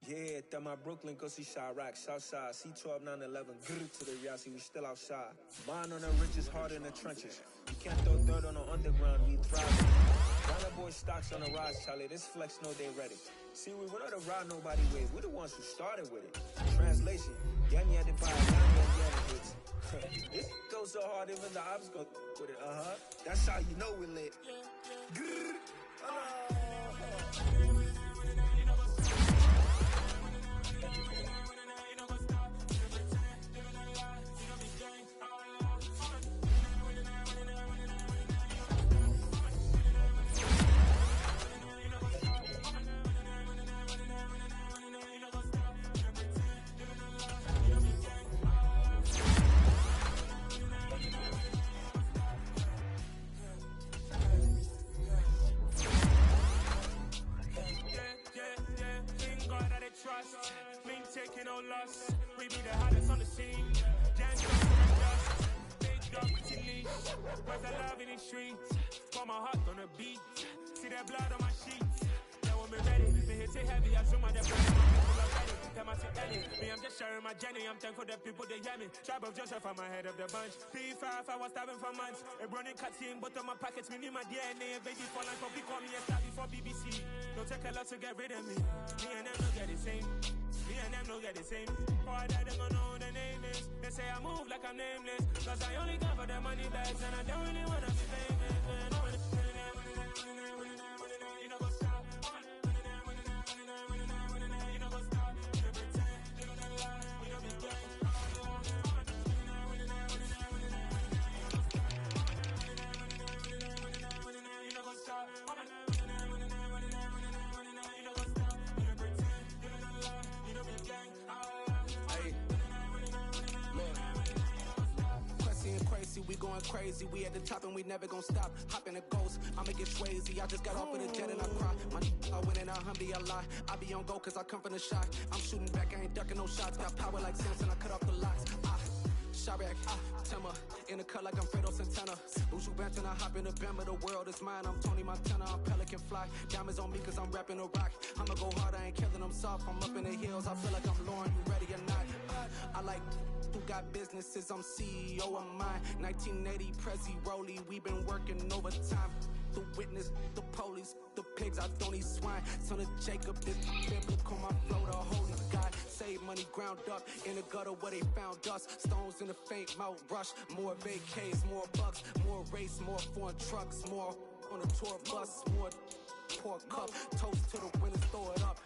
Yeah, that my Brooklyn, go see Chirac, Southside, C12, 911, grrr to the Yassi, we still outside. Mine on the richest, heart in the trenches. You can't throw dirt on the underground, we thriving. Ghana boy stocks on the rise, Charlie, this flex know they ready. See, we went on the ride nobody with, we the ones who started with it. Translation, Yanni had to buy a hits. This goes so hard, even the ops go with it, That's how you know we lit. Grrr. We be the hottest on the scene. Dance up big dog with your leash. Where's the love in the streets? Pour my heart on the beat. See that blood on my sheets. Now when we ready, me hit it heavy. I show my people already. Them I say Ellie. Me, I'm just sharing my journey. I'm thankful that people they hear me. Tribe of Joseph, I'm ahead of the bunch. P5, I was starving for months. A running cutscene, but on my pockets, me need my DNA. Baby for life, but call me a star before BBC. Don't take a lot to get rid of me. Me and them don't get the same. Me and them don't get the same. Boy, that they gonna know who the name is. They say I move like I'm nameless. Cause I only got for the money bags. And I don't really wanna be famous. You know what's up. You know what's up. You know pretend. You know that lie. We don't be gang. You know what's up. We going crazy, we at the top and we never gonna stop. Hop in a ghost, I'ma get crazy. I just got off of the jet and I cry. My I went in a Humvee, I lie. I be on go cause I come from the shot. I'm shooting back, I ain't ducking no shots. Got power like Samson, I cut off the locks. Chirac, Timmer, in the cut like I'm Fredo Santana. Buju Banton, I hop in the Bama, the world is mine. I'm Tony Montana, I'm Pelican Fly. Diamonds on me cause I'm rapping a rock. I'ma go hard, I ain't killing them soft. I'm up in the hills, I feel like I'm Lauren, you ready or not? I like who got businesses, I'm CEO of mine. 1980 Prezi Rolly, we been working overtime. The witness, the police, the pigs, I don't eat swine. Son of Jacob, this biblical, my flow, the whole God. Save money ground up in the gutter where they found us. Stones in the faint mouth rush. More vacays, more bucks, more race, more foreign trucks, more on a tour bus, more pour cup. Toast to the winners, throw it up.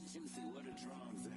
Juicy, where the drums at?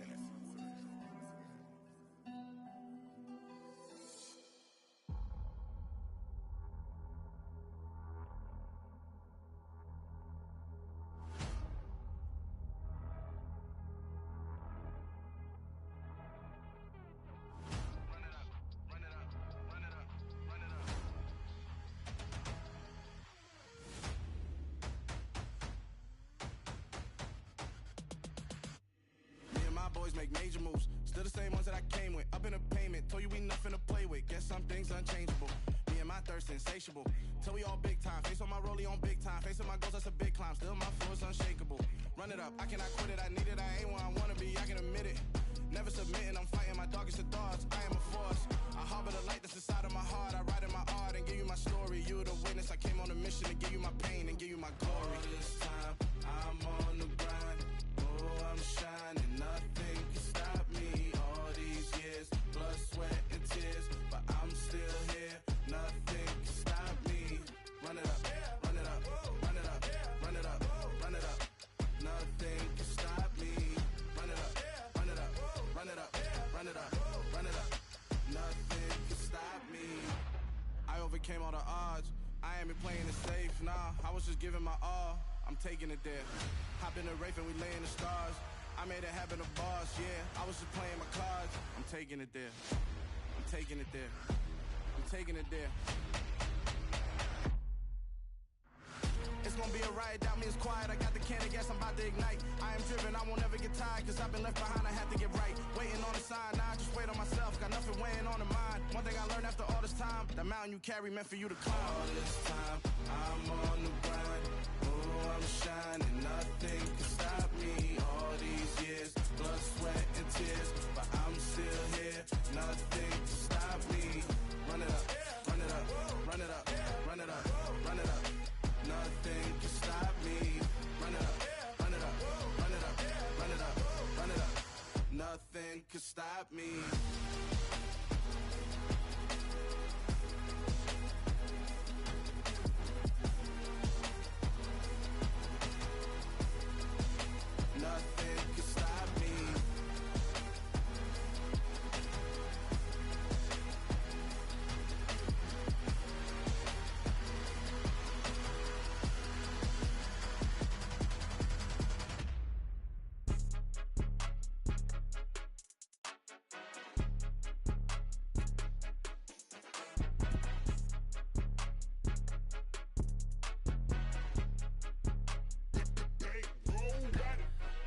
Boys make major moves, still the same ones that I came with. Up in a payment, told you we nothing to play with. Guess some things unchangeable. Me and my thirst insatiable. Till we all big time. Face on my rollie on big time. Facing my goals, that's a big climb. Still my flow is unshakable. Run it up, I cannot quit it. I need it, I ain't where I wanna be. I can admit it. Never submitting, I'm fighting my darkest of thoughts. I am a force. I harbor the light that's inside of my heart. I write in my art and give you my story. You the witness. I came on a mission to give you my pain and give you my glory. All this time, I'm on the grind. Oh, I'm shining. Nothing can stop me. All these years, blood, sweat, and tears, but I'm still here. Nothing can stop me. Run it up, run it up, run it up, run it up, run it up. Nothing can stop me. Run it up, run it up, run it up, run it up, run it up. Nothing can stop me. I overcame all the odds. I ain't been playing it safe, nah. I was just giving my all. I'm taking it there. Hop in the Wraith and we lay in the stars. I made it happen, a boss, yeah. I was just playing my cards. I'm taking it there. I'm taking it there. I'm taking it there. It's gonna be a riot, doubt me, it's quiet. I got the can of gas, I'm about to ignite. I am driven, I won't ever get tired, cause I've been left behind, I have to get right. Waiting on the sign, now I just wait on myself, got nothing weighing on the mind. One thing I learned after all this time, The mountain you carry meant for you to climb. All this time, I'm on the grind. Oh, I'm shining, nothing can stop me. All these years, blood, sweat, and tears, but I'm still here. Nothing can stop me. Run it up, run it up, run it up, run it up, run it up. Nothing can stop me. Run it up, run it up, run it up, run it up, run it up. Nothing can stop me. Nothing can stop me.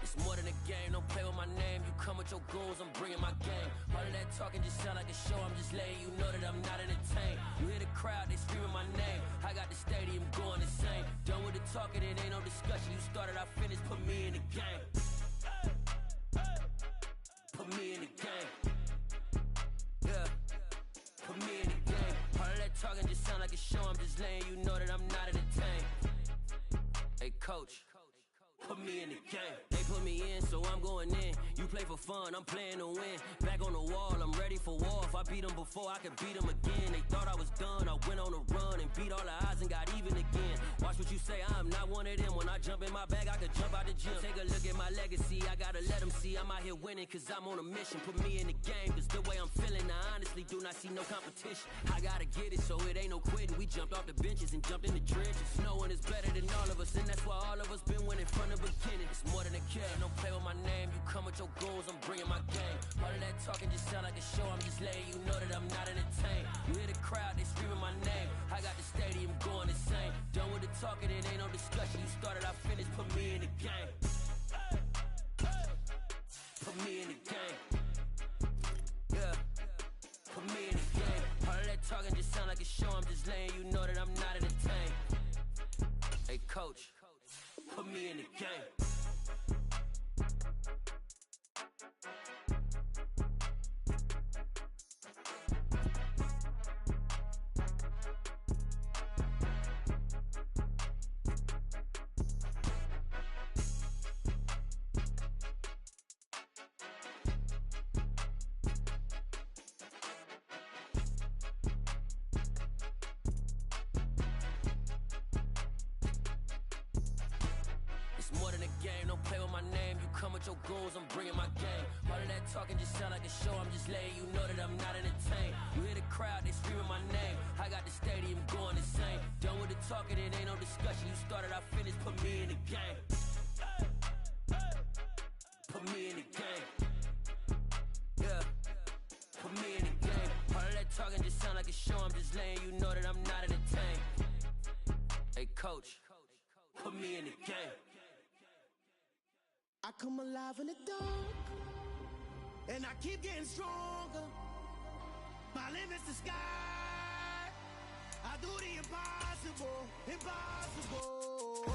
It's more than a game, don't play with my name. You come with your goons, I'm bringing my game. All of that talking just sound like a show, I'm just letting you know that I'm not entertained. You hear the crowd, they screaming my name. I got the stadium going insane. Done with the talking, it ain't no discussion. You started, I finished, put me in the game. Put me in the game. Yeah, put me in the game. All of that talking just sound like a show, I'm just letting you know that I'm not entertained. Hey coach, put me in the game. They put me in, so I'm going in. You play for fun, I'm playing to win. Back on the wall, I'm ready for war. If I beat them before, I could beat them again. They thought I was done, I went on a run and beat all the odds and got even again. Watch what you say, I'm not one of them. When I jump in my bag, I could jump out the gym. Take a look at my legacy, I gotta let them see I'm out here winning, cause I'm on a mission. Put me in the game, cause the way I'm feeling, I honestly do not see no competition. I gotta get it, so it ain't no quitting. We jumped off the benches and jumped in the trenches. No one is better than all of us, and that's why all of us been winning from the beginning. It's more than a game, don't play with my name. You come with your goons, I'm bringing my game. All of that talking just sound like a show, I'm just letting you know that I'm not entertained. You hear the crowd, they screaming my name. I got the stadium going insane. Done with the talking, it ain't no discussion. You started, I finished, put me in the game. Put me in the game. Yeah, put me in the game. All of that talking just sound like a show, I'm just letting you know that I'm not entertained. Hey coach, put me in the game. It's more than a game, don't play with my name. You come with your goons, I'm bringing my game. All of that talking just sound like a show, I'm just letting you know that I'm not entertained. You hear the crowd, they screaming my name. I got the stadium going insane. Done with the talking, it ain't no discussion. You started, I finished, put me in the game. Put me in the game. Yeah, put me in the game. All of that talking just sound like a show, I'm just letting you know that I'm not entertained. Hey coach, put me in the game. I come alive in the dark, and I keep getting stronger. My limit's the sky. I do the impossible, impossible.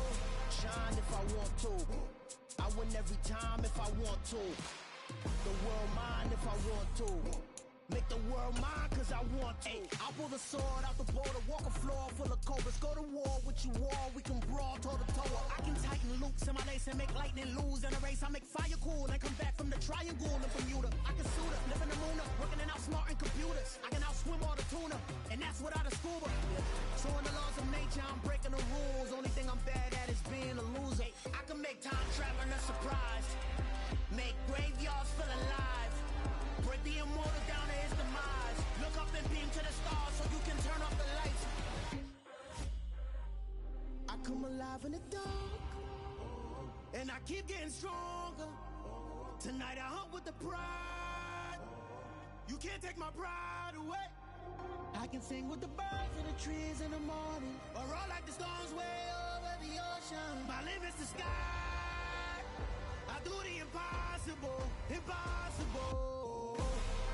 Shine if I want to. I win every time if I want to. The world mine if I want to. Make the world mine cause I want to. I'll pull the sword out the border, walk a floor full of cobras. Go to war with you all, we can brawl toe to toe. I can tighten loops in my lace and make lightning lose in a race. I make fire cool and come back from the triangle in Bermuda. I can suit up, live in the moon up, working and outsmarting computers. I can outswim all the tuna, and that's without a scuba. So in the laws of nature, I'm breaking the rules. Only thing I'm bad at is being a loser. I can make time traveling a surprise, make graveyards feel alive, break the immortal down to his demise. Look up and beam to the stars so you can turn off the lights. I come alive in the dark, and I keep getting stronger. Tonight I hunt with the pride. You can't take my pride away. I can sing with the birds and the trees in the morning, or roll like the storms way over the ocean. My limit's the sky. I do the impossible, impossible.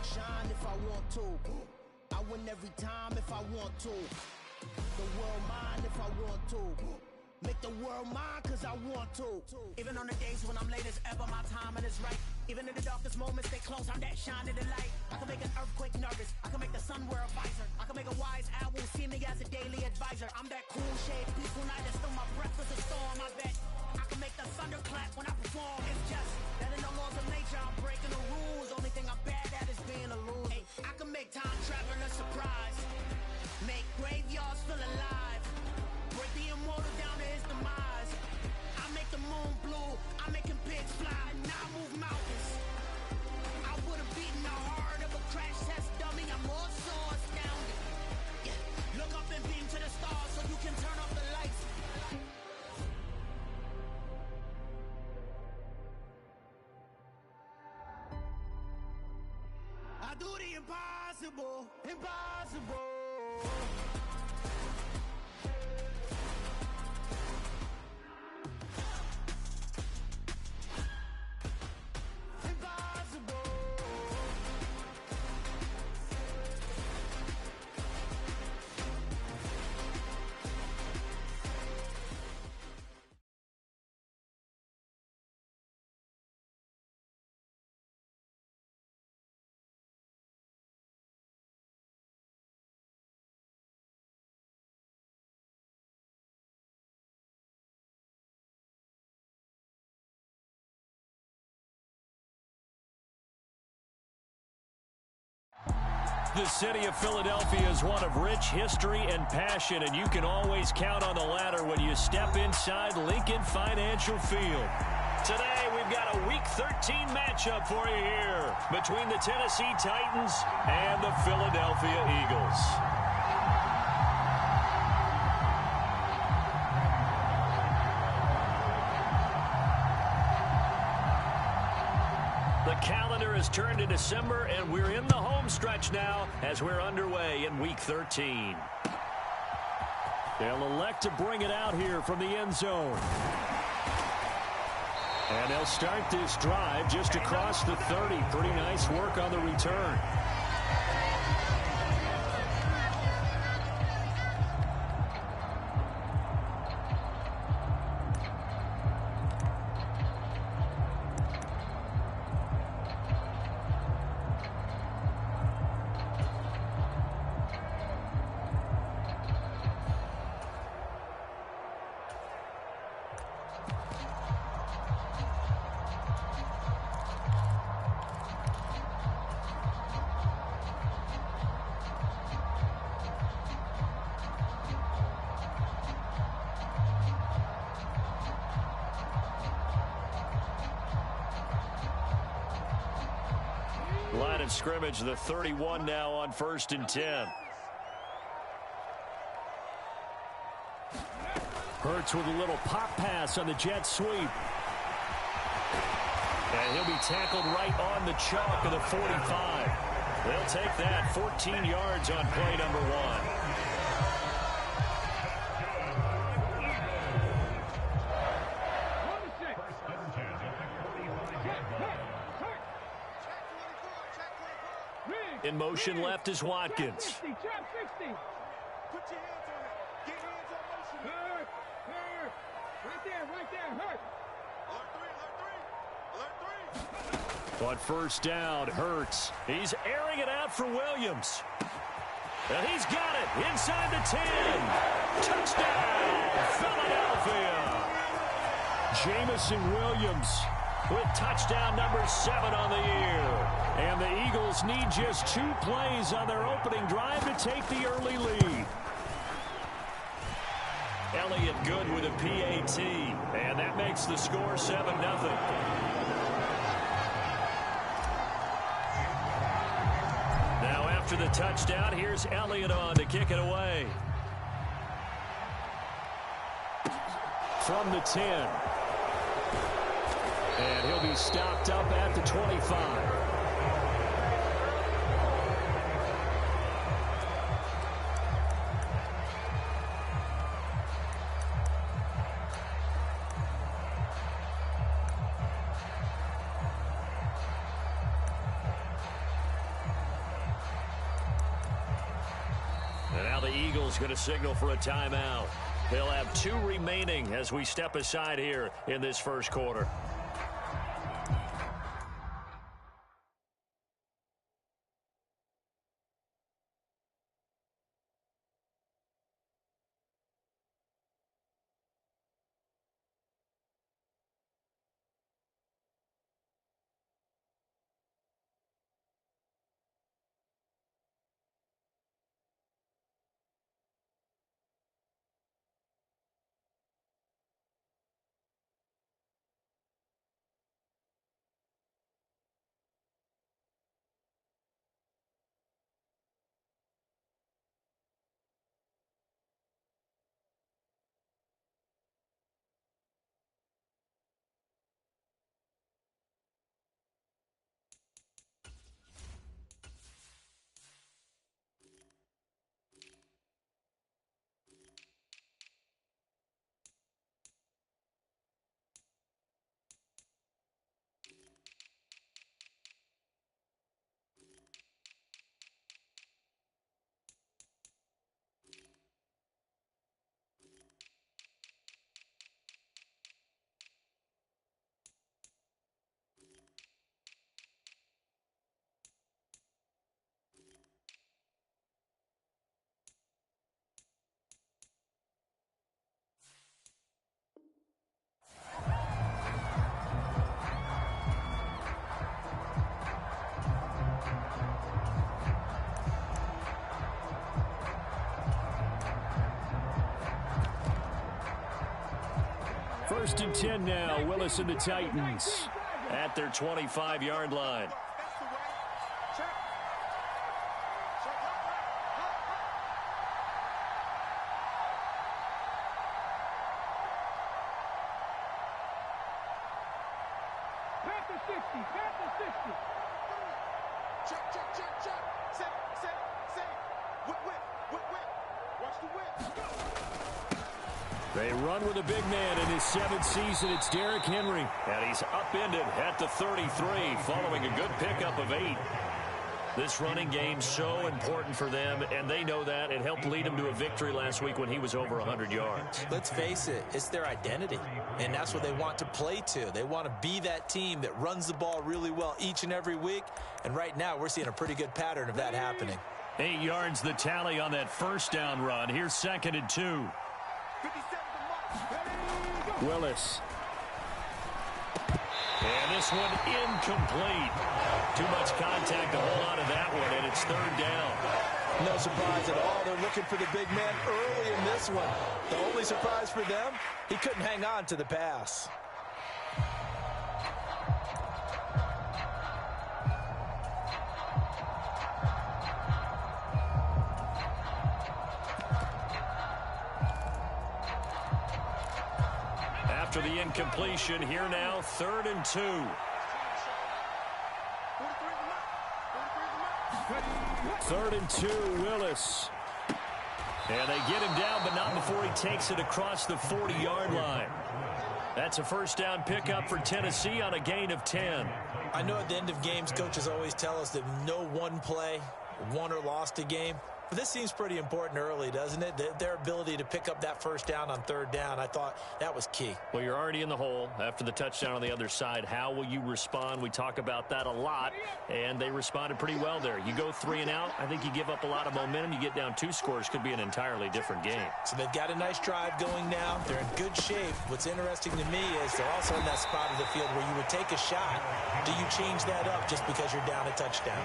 Shine if I want to. I I win every time if I want to. The world mine if I want to. Make the world mine cause I want to. Even on the days when I'm late as ever, my timing is right. Even in the darkest moments, stay close, I'm that shining the light. I can make an earthquake nervous, I can make the sun wear a visor. I can make a wise owl see me as a daily advisor. I'm that cool shade, peaceful night, and still my breath is a storm, I bet. I can make the thunder clap when I perform. It's just that in the laws of nature, I'm breaking the rules. Only thing I'm bad at is being a loser. Hey, I can make time travel a surprise. Make graveyards feel alive. Break the immortal down to his demise. I make the moon blue, I'm making pigs fly, and I move mountains. I would've beaten the heart of a crash test dummy, I'm more so astounded. Yeah. Look up and beam to the stars so you can turn off the lights. I do the impossible, impossible. The city of Philadelphia is one of rich history and passion, and you can always count on the latter when you step inside Lincoln Financial Field. Today, we've got a Week 13 matchup for you here between the Tennessee Titans and the Philadelphia Eagles. The calendar has turned to December, and we're in the home stretch now as we're underway in Week 13. They'll elect to bring it out here from the end zone. And they'll start this drive just across the 30. Pretty nice work on the return. Line of scrimmage, the 31 now on 1st and 10. Hurts with a little pop pass on the jet sweep. And he'll be tackled right on the chalk of the 45. They'll take that 14 yards on play number 1. In motion left is Watkins. 60, trap 60. Put your hands on it. Get hands on motion. Hurt. Right there, hurt. Alert 3. On first down, Hurts. He's airing it out for Williams. And he's got it inside the 10. Touchdown, Philadelphia. Jameson Williams with touchdown number 7 on the year. And the Eagles need just 2 plays on their opening drive to take the early lead. Elliott good with a PAT, and that makes the score 7-0. Now after the touchdown, here's Elliott on to kick it away. From the 10. And he'll be stopped up at the 25. the Eagles going to signal for a timeout. They'll have 2 remaining as we step aside here in this first quarter. First and 10 now. Willis and the Titans at their 25-yard line. They run with a big man in his 7th season. It's Derrick Henry. And he's upended at the 33 following a good pickup of 8. This running game so important for them, and they know that. It helped lead them to a victory last week when he was over 100 yards. Let's face it, it's their identity, and that's what they want to play to. They want to be that team that runs the ball really well each and every week, and right now we're seeing a pretty good pattern of that happening. 8 yards the tally on that first down run. Here's 2nd and 2. Willis. And this one incomplete. Too much contact to hold on to that one, and it's 3rd down. No surprise at all. They're looking for the big man early in this one. The only surprise for them, he couldn't hang on to the pass. After the incompletion, here now, 3rd and 2. 3rd and 2, Willis. And they get him down, but not before he takes it across the 40-yard line. That's a first down pickup for Tennessee on a gain of 10. I know at the end of games, coaches always tell us that no one play won or lost a game. But this seems pretty important early, doesn't it? Their ability to pick up that first down on 3rd down, I thought that was key. Well, you're already in the hole after the touchdown on the other side. How will you respond? We talk about that a lot, and they responded pretty well there. You go 3 and out, I think you give up a lot of momentum. You get down 2 scores, could be an entirely different game. So they've got a nice drive going now. They're in good shape. What's interesting to me is they're also in that spot of the field where you would take a shot. Do you change that up just because you're down a touchdown?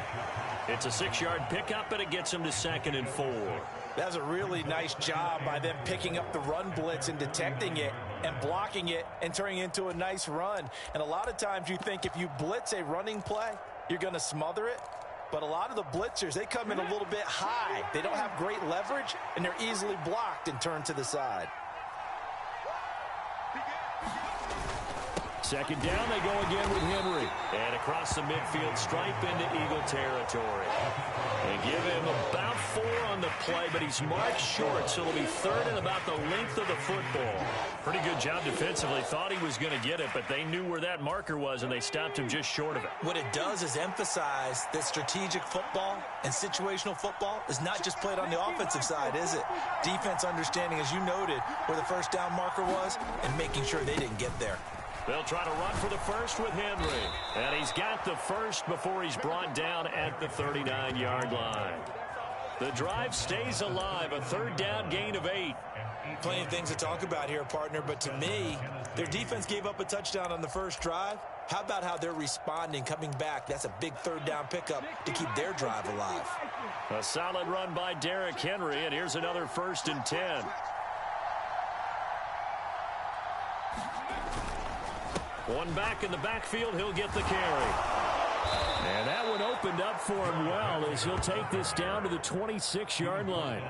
It's a 6-yard pickup, and it gets them to 2nd and 4. That was a really nice job by them picking up the run blitz and detecting it and blocking it and turning it into a nice run. And a lot of times you think if you blitz a running play, you're going to smother it. But a lot of the blitzers, they come in a little bit high. They don't have great leverage, and they're easily blocked and turned to the side. Second down, they go again with Henry. And across the midfield stripe into Eagle territory. They give him about 4 on the play, but he's marked short, so it'll be third and about the length of the football. Pretty good job defensively. Thought he was going to get it, but they knew where that marker was, and they stopped him just short of it. What it does is emphasize that strategic football and situational football is not just played on the offensive side, is it? Defense understanding, as you noted, where the first down marker was and making sure they didn't get there. They'll try to run for the first with Henry. And he's got the first before he's brought down at the 39-yard line. The drive stays alive, a third down gain of 8. Plenty of things to talk about here, partner, but to me, their defense gave up a touchdown on the first drive. How about how they're responding, coming back? That's a big third down pickup to keep their drive alive. A solid run by Derrick Henry, and here's another 1st and 10. One back in the backfield, he'll get the carry. And that one opened up for him well as he'll take this down to the 26-yard line.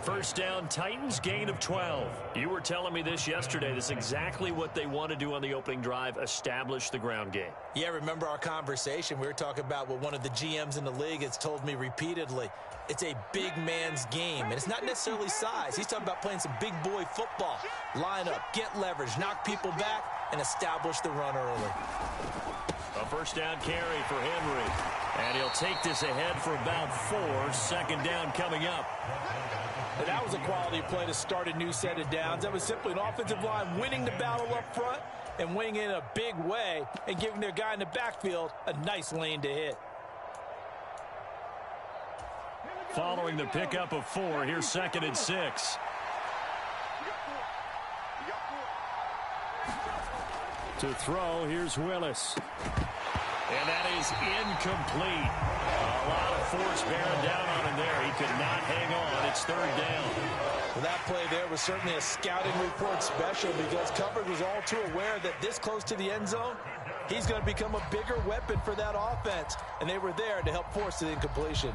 First down, Titans, gain of 12. You were telling me this yesterday. This is exactly what they want to do on the opening drive, establish the ground game. Yeah, remember our conversation? We were talking about what one of the GMs in the league has told me repeatedly. It's a big man's game, and it's not necessarily size. He's talking about playing some big boy football. Line up, get leverage, knock people back, and establish the run early. A first down carry for Henry. And he'll take this ahead for about 4. Second down coming up. And that was a quality play to start a new set of downs. That was simply an offensive line winning the battle up front and winning in a big way and giving their guy in the backfield a nice lane to hit. Following the pickup of 4, here's 2nd and 6. To throw, here's Willis. And that is incomplete. A lot of force bearing down on him there. He could not hang on. It's 3rd down. Well, that play there was certainly a scouting report special because coverage was all too aware that this close to the end zone, he's going to become a bigger weapon for that offense. And they were there to help force the incompletion.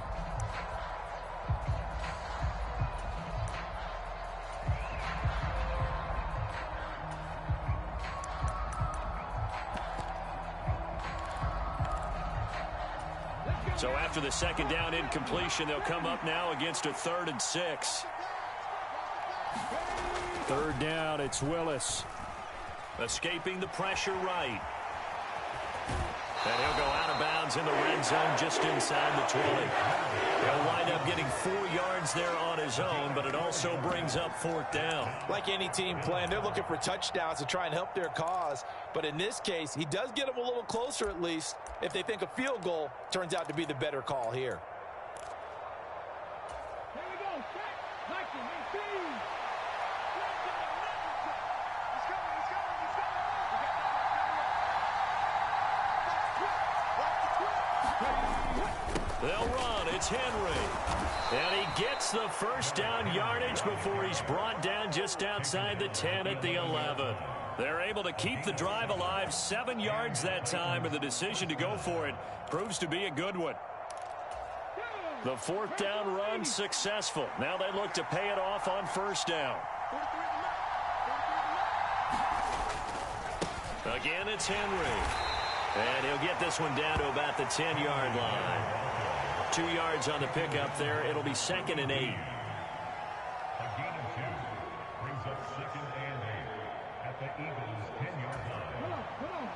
So after the second down incompletion, they'll come up now against a 3rd and 6. 3rd down, it's Willis. Escaping the pressure right. And he'll go out of bounds in the red zone just inside the 20. He'll wind up getting 4 yards there on his own, but it also brings up 4th down. Like any team playing, they're looking for touchdowns to try and help their cause. But in this case, he does get them a little closer at least if they think a field goal turns out to be the better call here. They'll run. It's Henry. And he gets the first down yardage before he's brought down just outside the 10 at the 11. They're able to keep the drive alive, 7 yards that time, and the decision to go for it proves to be a good one. The 4th down run successful. Now they look to pay it off on 1st down. Again, it's Henry. And he'll get this one down to about the 10-yard line. 2 yards on the pickup there. It'll be 2nd and 8. A gain of 2 brings up 2nd and 8 at the Eagles' 10-yard line. Come on.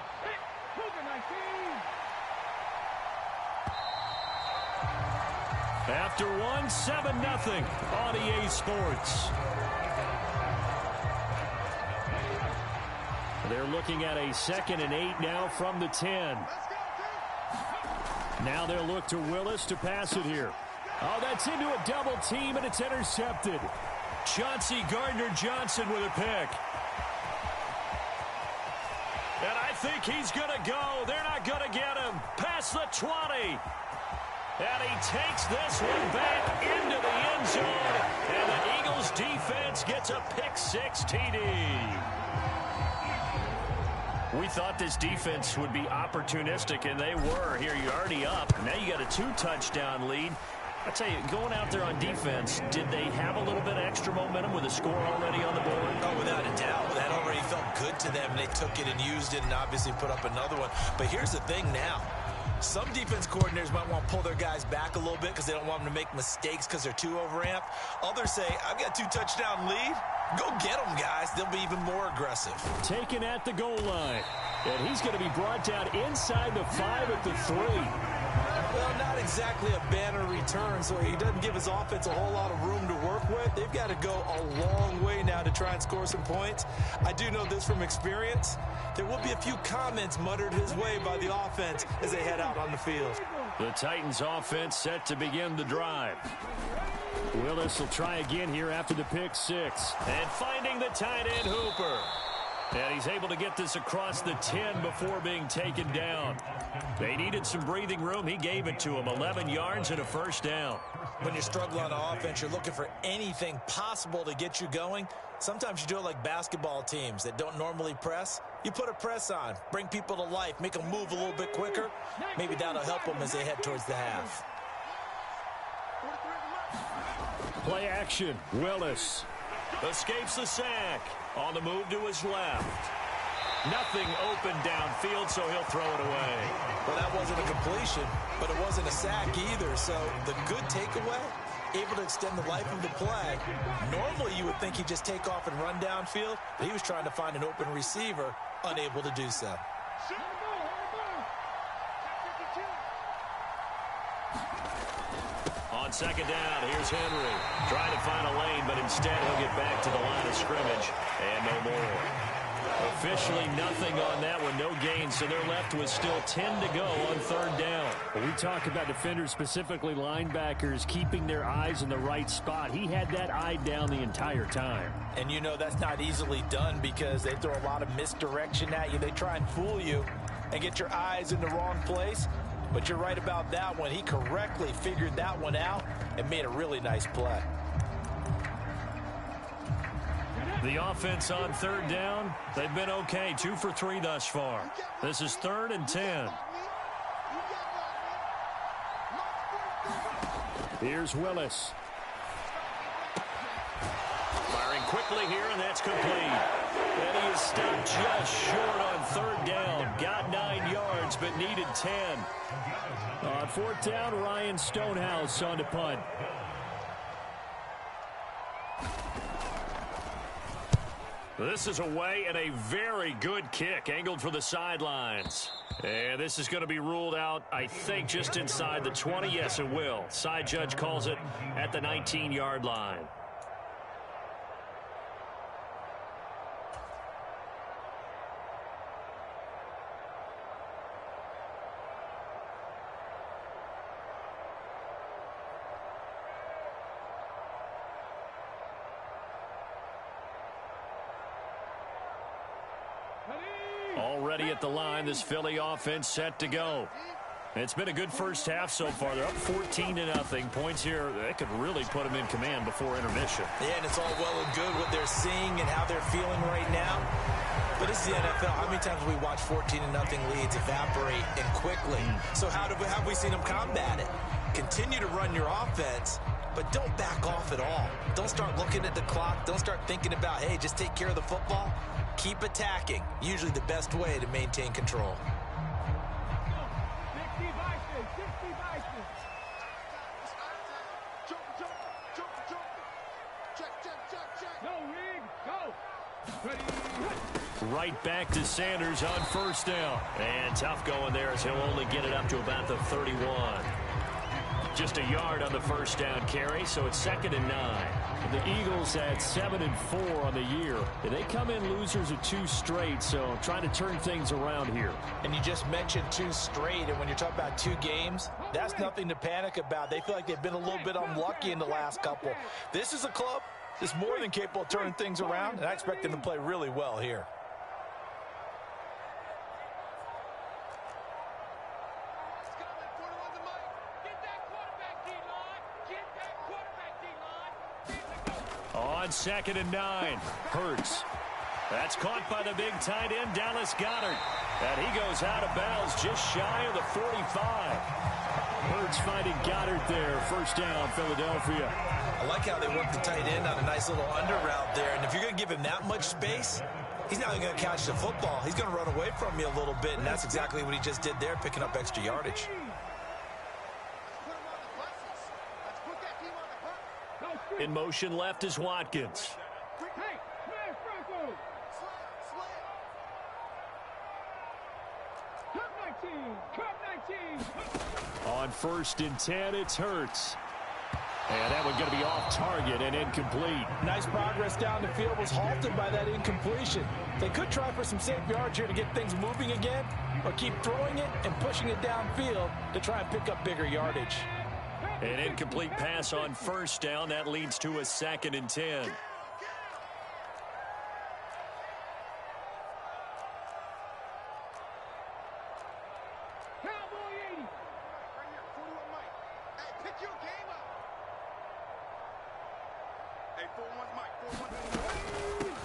After 1, 7-0 on EA Sports. They're looking at a 2nd and 8 now from the 10. Now they'll look to Willis to pass it here. Oh, that's into a double team, and it's intercepted. Chauncey Gardner-Johnson with a pick. And I think he's going to go. They're not going to get him. Past the 20. And he takes this one back into the end zone. And the Eagles defense gets a pick-6 TD. We thought this defense would be opportunistic, and they were. Here, you're already up. Now you got a 2-touchdown lead. I tell you, going out there on defense, did they have a little bit of extra momentum with a score already on the board? Oh, without a doubt. That already felt good to them. They took it and used it and obviously put up another one. But here's the thing now. Some defense coordinators might want to pull their guys back a little bit because they don't want them to make mistakes because they're too overamped. Others say, I've got 2-touchdown lead. Go get them, guys. They'll be even more aggressive. Taken at the goal line. And he's going to be brought down inside the 5 at the 3. Well, not exactly a banner return, so he doesn't give his offense a whole lot of room to work with. They've got to go a long way now to try and score some points. I do know this from experience. There will be a few comments muttered his way by the offense as they head out on the field. The Titans offense set to begin the drive. Willis will try again here after the pick 6. And finding the tight end Hooper. And he's able to get this across the 10 before being taken down. They needed some breathing room. He gave it to him. 11 yards and a first down. When you struggle on offense, you're looking for anything possible to get you going. Sometimes you do it like basketball teams that don't normally press. You put a press on, bring people to life, make them move a little bit quicker. Maybe that'll help them as they head towards the half. Play action. Willis escapes the sack. On the move to his left. Nothing open downfield, so he'll throw it away. Well, that wasn't a completion, but it wasn't a sack either. So the good takeaway, able to extend the life of the play. Normally you would think he'd just take off and run downfield, but he was trying to find an open receiver, unable to do so. On second down, here's Henry. Trying to find a lane, but instead he'll get back to the line of scrimmage. And no more. Officially nothing on that one. No gain, so they're left with still 10 to go on third down. When we talk about defenders, specifically linebackers, keeping their eyes in the right spot. He had that eye down the entire time. And you know that's not easily done because they throw a lot of misdirection at you. They try and fool you and get your eyes in the wrong place. But you're right about that one. He correctly figured that one out and made a really nice play. The offense on third down, they've been okay. 2 for 3 thus far. This is 3rd and 10. Here's Willis. Firing quickly here, and that's complete. And he is stopped just short on third down. Got 9 yards, but needed 10. On fourth down, Ryan Stonehouse on to punt. This is away and a very good kick, angled for the sidelines. And this is going to be ruled out, I think, just inside the 20. Yes, it will. Side judge calls it at the 19-yard line. Already at the line, this Philly offense set to go. It's been a good first half so far. They're up 14-0. Points here, that could really put them in command before intermission. Yeah, and it's all well and good what they're seeing and how they're feeling right now. But this is the NFL. How many times have we watched 14-0 leads evaporate and quickly? So how have we seen them combat it? Continue to run your offense, but don't back off at all. Don't start looking at the clock. Don't start thinking about, hey, just take care of the football. Keep attacking. Usually the best way to maintain control. Right back to Sanders on first down. And tough going there as he'll only get it up to about the 31. Just a yard on the first down carry, so it's 2nd and 9. The Eagles at 7-4 on the year. They come in losers of 2 straight, so trying to turn things around here. And you just mentioned 2 straight, and when you're talking about 2 games, that's nothing to panic about. They feel like they've been a little bit unlucky in the last couple. This is a club that's more than capable of turning things around, and I expect them to play really well here. On 2nd and 9, Hurts That's caught by the big tight end, Dallas Goedert. And he goes out of bounds just shy of the 45. Hurts finding Goedert there. First down, Philadelphia. I like how they work the tight end on a nice little under route there. And if you're going to give him that much space, he's not going to catch the football. He's going to run away from you a little bit, and that's exactly what he just did there, picking up extra yardage. In motion left is Watkins. On 1st and 10, it's Hurts. And that one going to be off target and incomplete. Nice progress down the field, was halted by that incompletion. They could try for some safe yards here to get things moving again, or keep throwing it and pushing it downfield to try and pick up bigger yardage. An incomplete pass on 1st down. That leads to a 2nd and 10.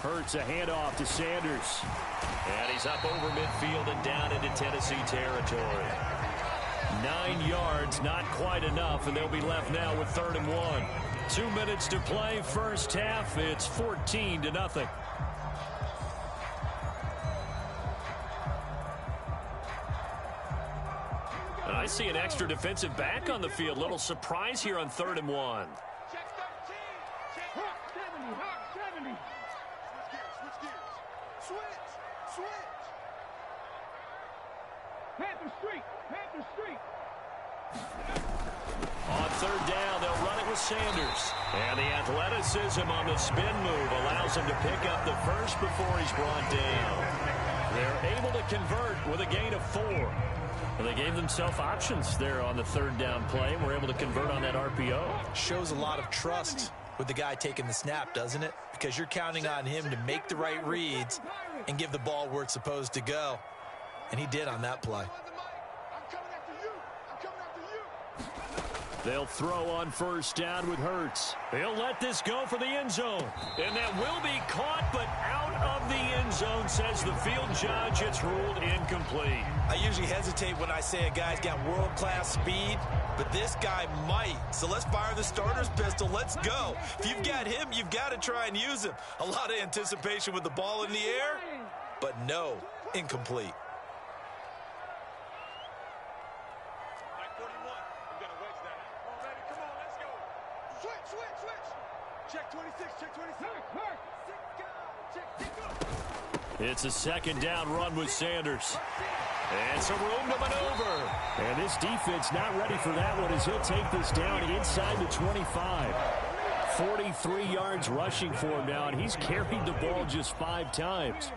Hurts a handoff to Sanders. And he's up over midfield and down into Tennessee territory. 9 yards, not quite enough, and they'll be left now with 3rd and 1. 2 minutes to play, first half. It's 14-0. And I see an extra defensive back on the field. Little surprise here on 3rd and 1. On 3rd down, they'll run it with Sanders. And the athleticism on the spin move allows him to pick up the first before he's brought down. They're able to convert with a gain of 4. And they gave themselves options there on the 3rd down play, and were able to convert on that RPO. Shows a lot of trust with the guy taking the snap, doesn't it? Because you're counting on him to make the right reads and give the ball where it's supposed to go. And he did on that play. They'll throw on 1st down with Hurts. They'll let this go for the end zone. And that will be caught, but out of the end zone, says the field judge. It's ruled incomplete. I usually hesitate when I say a guy's got world-class speed, but this guy might. So let's fire the starter's pistol. Let's go. If you've got him, you've got to try and use him. A lot of anticipation with the ball in the air, but no, incomplete. It's a 2nd down run with Sanders. And some room to maneuver. And this defense not ready for that one as he'll take this down inside the 25. 43 yards rushing for him now, and he's carried the ball just 5 times.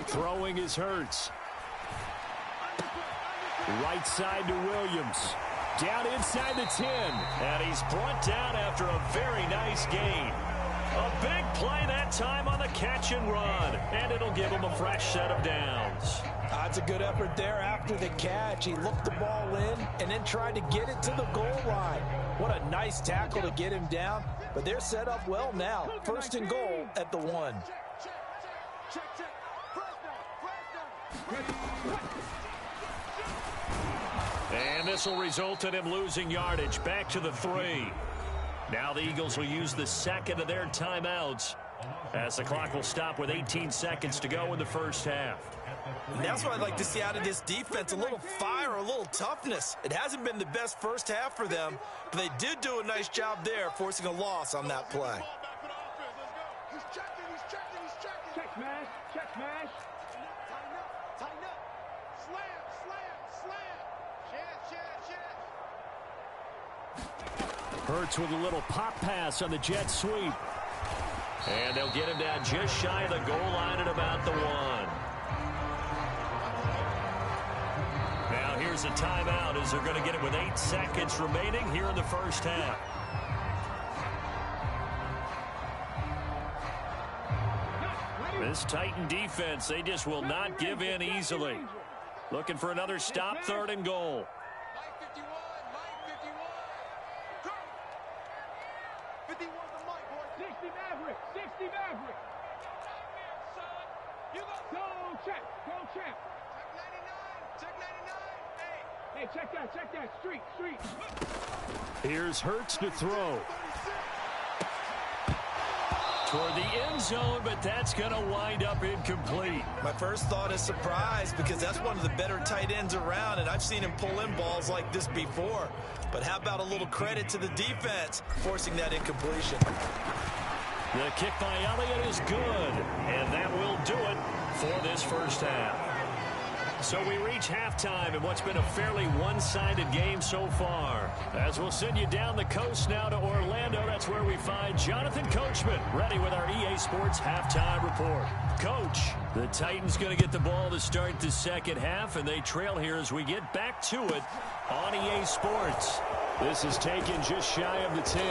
Throwing is Hurts. Right side to Williams. Down inside the 10. And he's brought down after a very nice gain. A big play that time on the catch and run. And it'll give him a fresh set of downs. That's a good effort there after the catch. He looked the ball in and then tried to get it to the goal line. What a nice tackle to get him down. But they're set up well now. 1st and goal at the 1. And this will result in him losing yardage back to the 3. Now the Eagles will use the 2nd of their timeouts as the clock will stop with 18 seconds to go in the first half. And that's what I'd like to see out of this defense, a little fire, a little toughness. It hasn't been the best first half for them, but they did do a nice job there, forcing a loss on that play. Check smash, check smash. Tighten up. Slam, slam. Hurts with a little pop pass on the jet sweep. And they'll get him down just shy of the goal line at about the 1. Now here's a timeout as they're going to get it with 8 seconds remaining here in the first half. This Titan defense, they just will not give in easily. Looking for another stop, 3rd and goal. 60 Maverick. 60 Maverick. Go check. Go check. Check 99. Hey, check that. Street. Here's Hurts to throw. Toward the end zone, but that's going to wind up incomplete. My first thought is surprise because that's one of the better tight ends around, and I've seen him pull in balls like this before. But how about a little credit to the defense forcing that incompletion? The kick by Elliott is good, and that will do it for this first half. So we reach halftime in what's been a fairly one-sided game so far. As we'll send you down the coast now to Orlando, that's where we find Jonathan Coachman ready with our EA Sports halftime report. Coach, the Titans going to get the ball to start the second half, and they trail here as we get back to it on EA Sports. This is taken just shy of the 10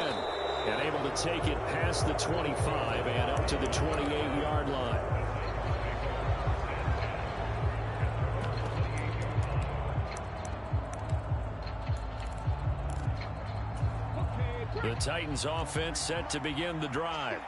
and able to take it past the 25 and up to the 28-yard line. The Titans offense set to begin the drive.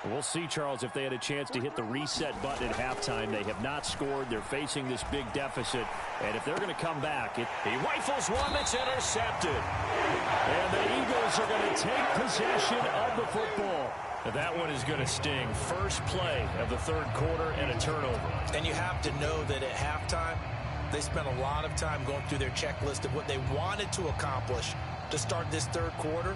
We'll see, Charles, if they had a chance to hit the reset button at halftime. They have not scored. They're facing this big deficit. And if they're going to come back, he rifles one that's intercepted. And the Eagles are going to take possession of the football. That one is going to sting. First play of the third quarter and a turnover. And you have to know that at halftime, they spent a lot of time going through their checklist of what they wanted to accomplish to start this third quarter.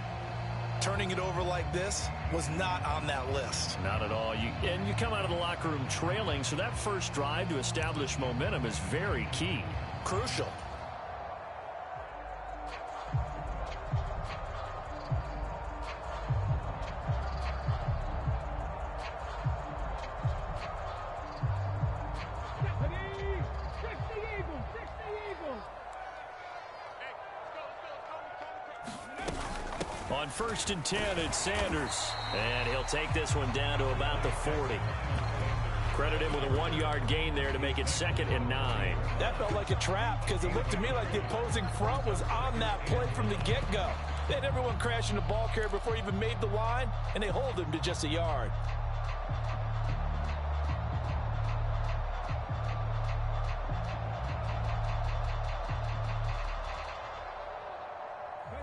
Turning it over like this was not on that list. Not at all. You come out of the locker room trailing, so that first drive to establish momentum is very key. Crucial. On 1st and 10, it's Sanders. And he'll take this one down to about the 40. Credit him with a 1-yard gain there to make it 2nd and 9. That felt like a trap because it looked to me like the opposing front was on that play from the get-go. They had everyone crashing the ball carrier before he even made the line, and they hold him to just a yard.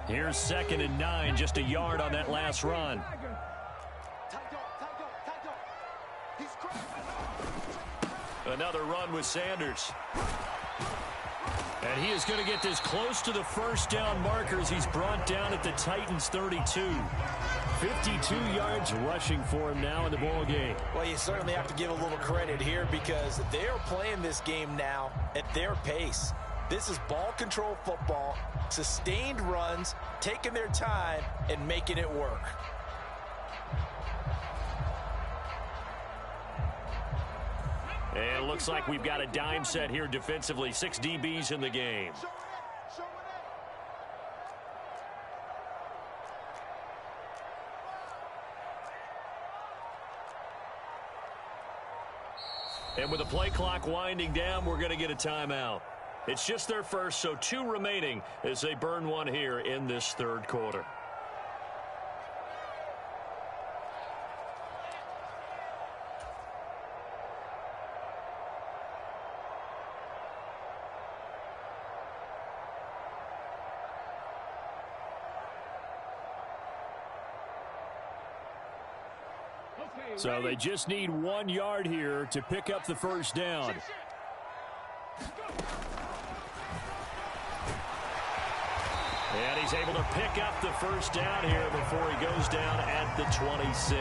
Here's 2nd and 9, just a yard on that last run. Another run with Sanders. And he is going to get this close to the first down markers. He's brought down at the Titans' 32. 52 yards rushing for him now in the ball game. Well, you certainly have to give a little credit here because they're playing this game now at their pace. This is ball control football, sustained runs, taking their time, and making it work. And it looks like we've got a dime set here defensively. 6 DBs in the game. And with the play clock winding down, we're going to get a timeout. It's just their first, so 2 remaining as they burn one here in this third quarter. So they just need 1 yard here to pick up the first down. And he's able to pick up the first down here before he goes down at the 26.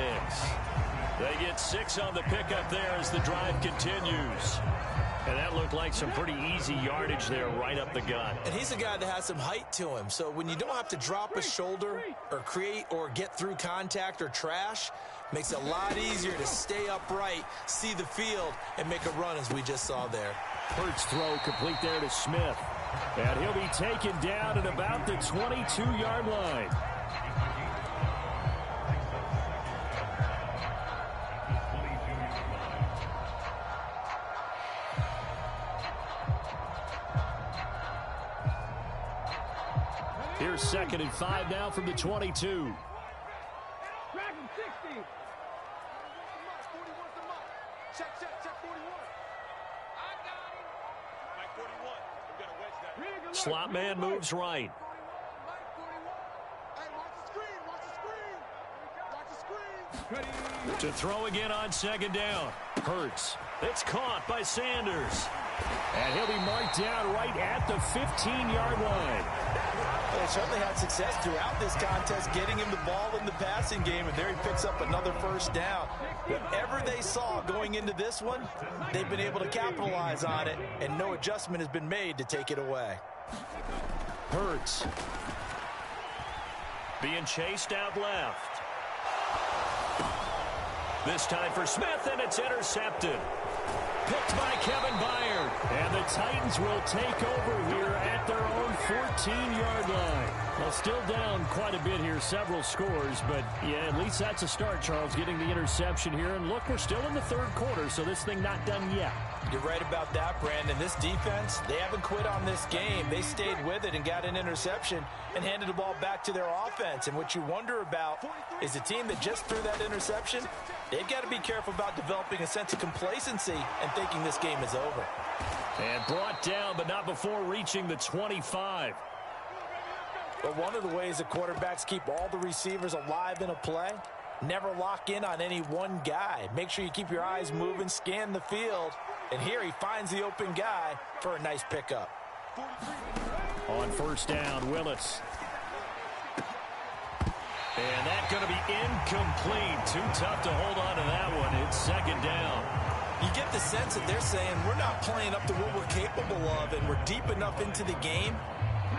They get 6 on the pickup there as the drive continues. And that looked like some pretty easy yardage there right up the gut. And he's a guy that has some height to him. So when you don't have to drop a shoulder or create or get through contact or trash, makes it a lot easier to stay upright, see the field, and make a run as we just saw there. Hurts throw complete there to Smith. And he'll be taken down at about the 22-yard line. Here's 2nd and 5 now from the 22. Drag him 60. Check 41. I got him. Mike 41. We're going to wedge that. Slot man moves right. To throw again on second down. Hurts. It's caught by Sanders. And he'll be marked down right at the 15-yard line. They certainly had success throughout this contest getting him the ball in the passing game, and there he picks up another first down. Whatever they saw going into this one, they've been able to capitalize on it, and no adjustment has been made to take it away. Hurts. Being chased out left. This time for Smith, and it's intercepted. Picked by Kevin Byard. And the Titans will take over here at their own 14-yard line. Well, still down quite a bit here, several scores, but yeah, at least that's a start, Charles, getting the interception here. And look, we're still in the third quarter, so this thing not done yet. You're right about that, Brandon. This defense, they haven't quit on this game. They stayed with it and got an interception and handed the ball back to their offense. And what you wonder about is a team that just threw that interception, they've got to be careful about developing a sense of complacency and thinking this game is over. And brought down, but not before reaching the 25. But one of the ways that quarterbacks keep all the receivers alive in a play, never lock in on any one guy. Make sure you keep your eyes moving, scan the field. And here he finds the open guy for a nice pickup. On first down, Willis. And that's going to be incomplete. Too tough to hold on to that one. It's second down. You get the sense that they're saying we're not playing up to what we're capable of, and we're deep enough into the game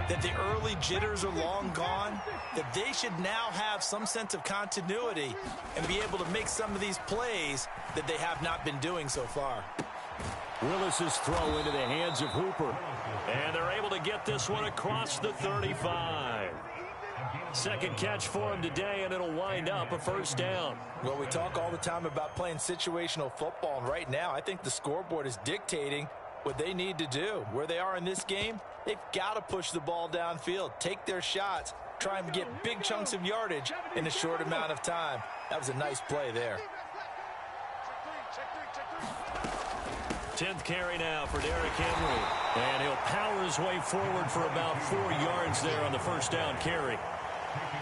that the early jitters are long gone, that they should now have some sense of continuity and be able to make some of these plays that they have not been doing so far. Willis's throw into the hands of Hooper. And they're able to get this one across the 35. Second catch for him today, and it'll wind up a first down. Well, we talk all the time about playing situational football, and right now I think the scoreboard is dictating what they need to do. Where they are in this game, they've got to push the ball downfield, take their shots, try and get big chunks of yardage in a short amount of time. That was a nice play there. 10th carry now for Derrick Henry. And he'll power his way forward for about 4 yards there on the first down carry.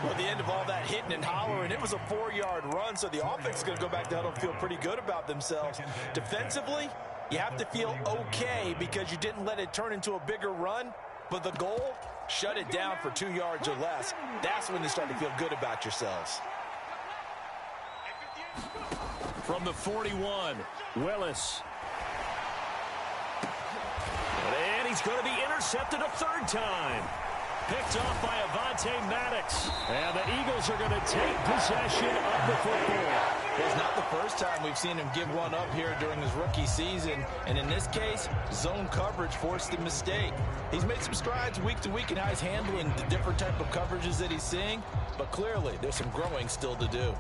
Well, the end of all that hitting and hollering, it was a 4-yard run, so the offense is going to go back to huddle and feel pretty good about themselves. Defensively, you have to feel okay because you didn't let it turn into a bigger run, but the goal, shut it down for 2 yards or less. That's when you start to feel good about yourselves. From the 41, Willis. And he's going to be intercepted a third time. Picked off by Avonte Maddox. And the Eagles are going to take possession of the football. It's not the first time we've seen him give one up here during his rookie season. And in this case, zone coverage forced the mistake. He's made some strides week to week in how he's handling the different type of coverages that he's seeing. But clearly, there's some growing still to do.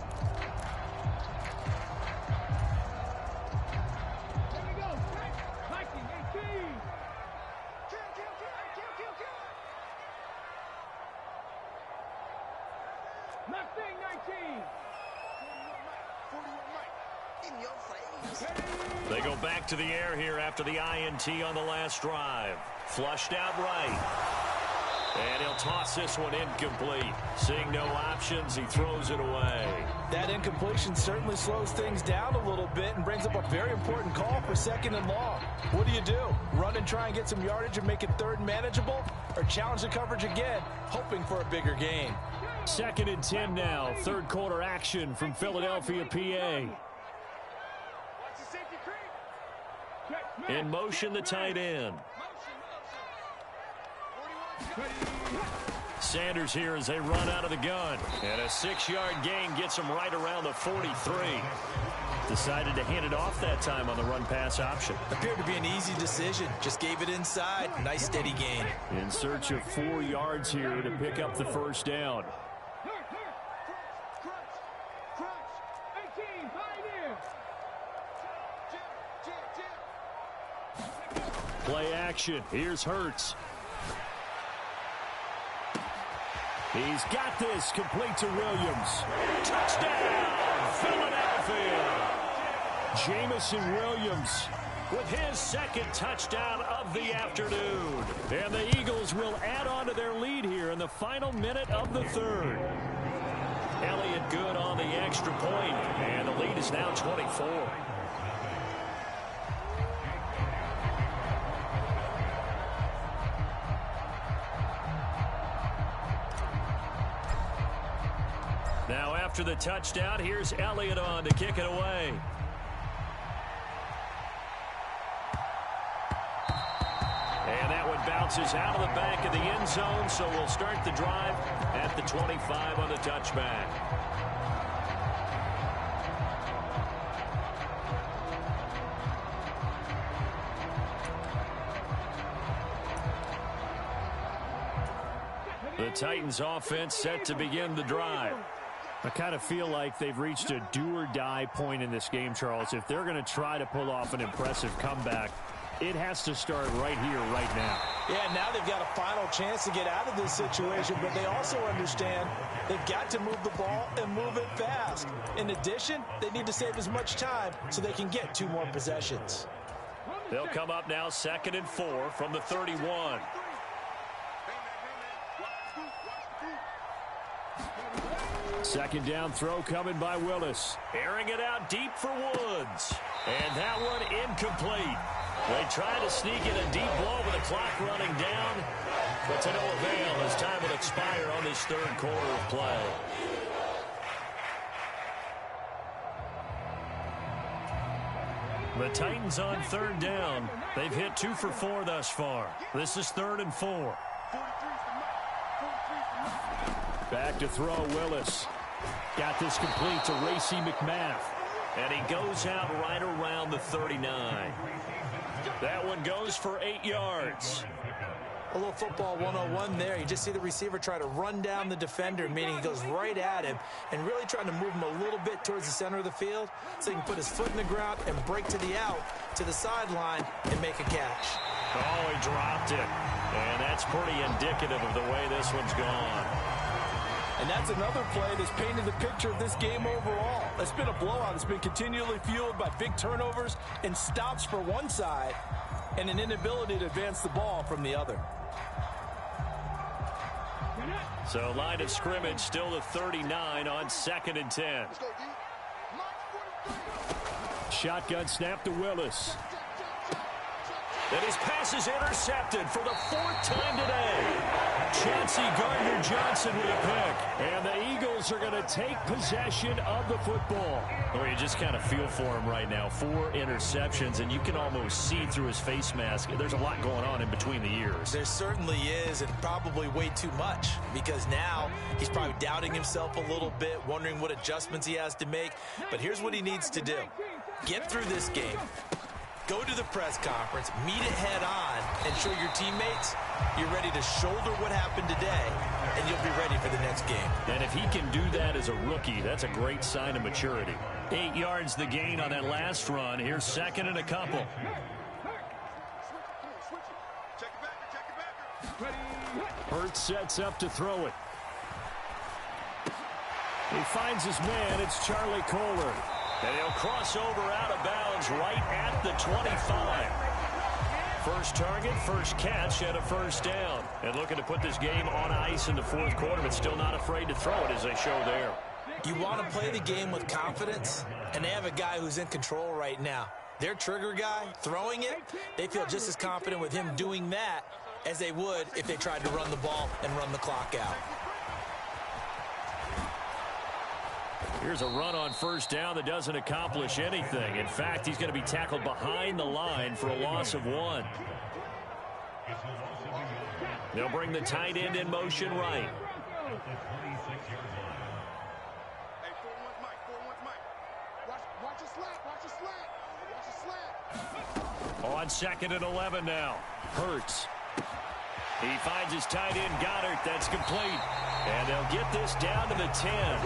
They go back to the air here after the INT on the last drive. Flushed out right. And he'll toss this one incomplete. Seeing no options, he throws it away. That incompletion certainly slows things down a little bit and brings up a very important call for second and long. What do? Run and try and get some yardage and make it third and manageable? Or challenge the coverage again, hoping for a bigger gain? 2nd and 10 now. Third quarter action from Philadelphia, PA. In motion, the tight end. Sanders here as they run out of the gun. And a 6-yard gain gets him right around the 43. Decided to hand it off that time on the run-pass option. Appeared to be an easy decision. Just gave it inside. Nice steady gain. In search of 4 yards here to pick up the first down. Play action. Here's Hurts. He's got this, complete to Williams. Touchdown, Philadelphia! Jamison Williams with his second touchdown of the afternoon. And the Eagles will add on to their lead here in the final minute of the third. Elliott good on the extra point, and the lead is now 24. Now after the touchdown, here's Elliott on to kick it away. And that one bounces out of the back of the end zone, so we'll start the drive at the 25 on the touchback. The Titans offense set to begin the drive. I kind of feel like they've reached a do-or-die point in this game, Charles. If they're going to try to pull off an impressive comeback, it has to start right here, right now. Yeah, now they've got a final chance to get out of this situation, but they also understand they've got to move the ball and move it fast. In addition, they need to save as much time so they can get 2 more possessions. They'll come up now 2nd and 4 from the 31. Second down throw coming by Willis. Airing it out deep for Woods. And that one incomplete. They try to sneak in a deep blow with the clock running down, but to no avail as time will expire on this third quarter of play. The Titans on 3rd down. They've hit 2 for 4 thus far. This is 3rd and 4. Back to throw, Willis. Got this complete to Racey McMath. And he goes out right around the 39. That one goes for 8 yards. A little football 101 there. You just see the receiver try to run down the defender, meaning he goes right at him and really trying to move him a little bit towards the center of the field so he can put his foot in the ground and break to the out, to the sideline, and make a catch. Oh, he dropped it. And that's pretty indicative of the way this one's gone. And that's another play that's painted the picture of this game overall. It's been a blowout. It's been continually fueled by big turnovers and stops for one side and an inability to advance the ball from the other. So line of scrimmage still the 39 on 2nd and 10. Shotgun snap to Willis. And his pass is intercepted for the 4th time today. Chauncey Gardner-Johnson with a pick. And the Eagles are going to take possession of the football. Well, you just kind of feel for him right now. 4 interceptions, and you can almost see through his face mask. There's a lot going on in between the ears. There certainly is, and probably way too much, because now he's probably doubting himself a little bit, wondering what adjustments he has to make. But here's what he needs to do. Get through this game. Go to the press conference, meet it head on, and show your teammates you're ready to shoulder what happened today, and you'll be ready for the next game. And if he can do that as a rookie, that's a great sign of maturity. 8 yards the gain on that last run. Here's 2nd and a couple. Hurts sets up to throw it. He finds his man. It's Charlie Kolar. And he'll cross over out of bounds right at the 25. First target, first catch, and a first down. And looking to put this game on ice in the 4th quarter, but still not afraid to throw it as they show there. You want to play the game with confidence, and they have a guy who's in control right now. Their trigger guy, throwing it, they feel just as confident with him doing that as they would if they tried to run the ball and run the clock out. Here's a run on first down that doesn't accomplish anything. In fact, he's going to be tackled behind the line for a loss of 1. They'll bring the tight end in motion right. On 2nd and 11 now. Hurts. He finds his tight end, Goddard. That's complete. And they'll get this down to the 10.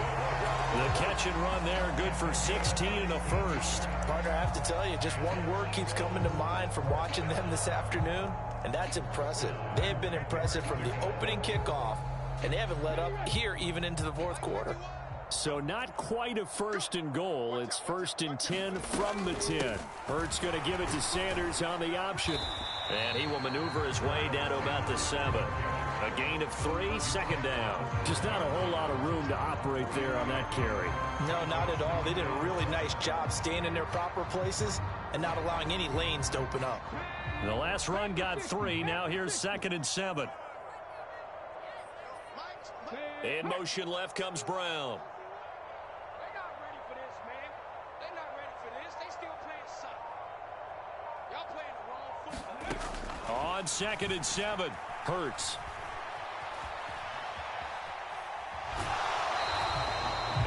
The catch and run there, good for 16 and a first. Partner, I have to tell you, just one word keeps coming to mind from watching them this afternoon, and that's impressive. They have been impressive from the opening kickoff and they haven't let up here even into the fourth quarter. So not quite a 1st and goal. It's 1st and 10 from the 10. Hurts going to give it to Sanders on the option. And he will maneuver his way down to about the 7. A gain of 3, 2nd down. Just not a whole lot of room to operate there on that carry. No, not at all. They did a really nice job staying in their proper places and not allowing any lanes to open up. The last run got 3. Now here's 2nd and 7. In motion left comes Brown. They're not ready for this, man. They're not ready for this. They still playing soccer. Y'all playing the wrong football. On 2nd and 7, Hurts.